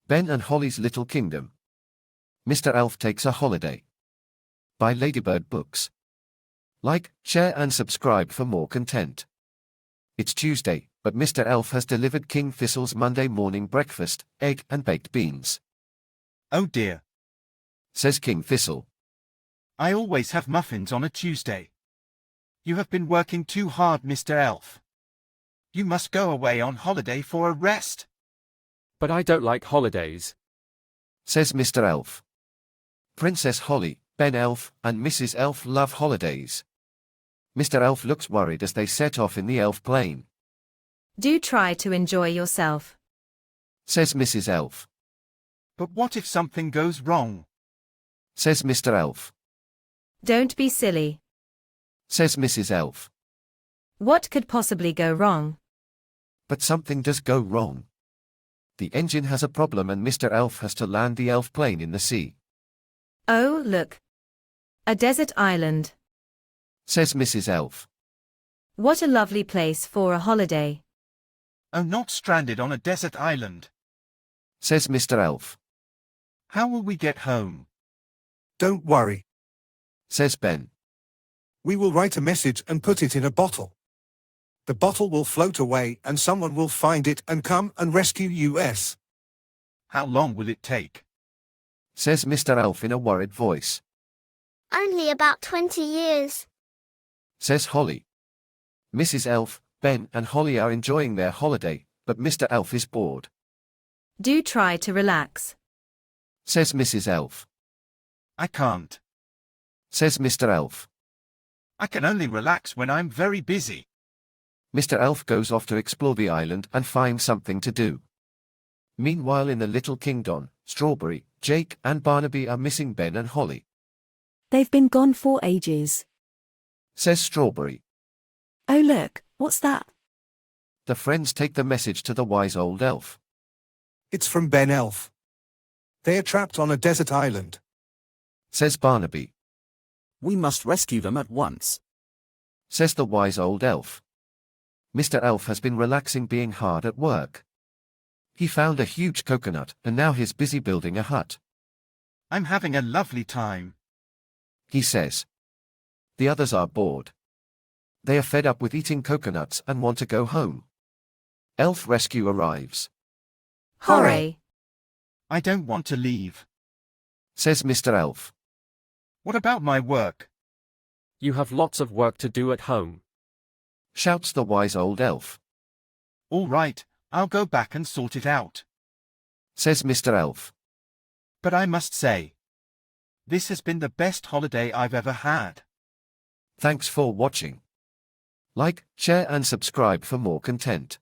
Ben and Holly's Little Kingdom. Mr. Elf Takes a Holiday. By Ladybird Books. Like, share and subscribe for more content. It's Tuesday, but Mr. Elf has delivered King Thistle's Monday morning breakfast, egg and baked beans. "Oh dear," says King Thistle. "I always have muffins on a Tuesday. You have been working too hard, Mr. Elf. You must go away on holiday for a rest." "But I don't like holidays," says Mr. Elf. Princess Holly, Ben Elf, and Mrs. Elf love holidays. Mr. Elf looks worried as they set off in the elf plane. "Do try to enjoy yourself," says Mrs. Elf. "But what if something goes wrong?" says Mr. Elf. "Don't be silly. says Mrs. Elf. What could possibly go wrong?" But something does go wrong. The engine has a problem and Mr. Elf has to land the elf plane in the sea. "Oh, look. A desert island. says Mrs. Elf. What a lovely place for a holiday." "Oh, not stranded on a desert island. says Mr. Elf. How will we get home?" Don't worry. says Ben. We will write a message and put it in a bottle. The bottle will float away and someone will find it and come and rescue us. "How long will it take?" says Mr. Elf in a worried voice. Only about 20 years. says Holly. Mrs. Elf, Ben and Holly are enjoying their holiday, but Mr. Elf is bored. "Do try to relax." says Mrs. Elf. "I can't. says Mr. Elf. I can only relax when I'm very busy." Mr. Elf goes off to explore the island and find something to do. Meanwhile in the Little Kingdom, Strawberry, Jake and Barnaby are missing Ben and Holly. "They've been gone for ages." says Strawberry. "Oh look, what's that?" The friends take the message to the wise old elf. It's from Ben Elf. They are trapped on a desert island. says Barnaby. "We must rescue them at once." says the wise old elf. Mr. Elf has been relaxing being hard at work. He found a huge coconut and now he's busy building a hut. "I'm having a lovely time," he says. The others are bored. They are fed up with eating coconuts and want to go home. Elf rescue arrives. "Hooray!" "I don't want to leave." says Mr. Elf. "What about my work?" "You have lots of work to do at home," shouts the wise old elf. "All right, I'll go back and sort it out." says Mr. Elf. "But I must say, this has been the best holiday I've ever had." Thanks for watching. Like, share and subscribe for more content.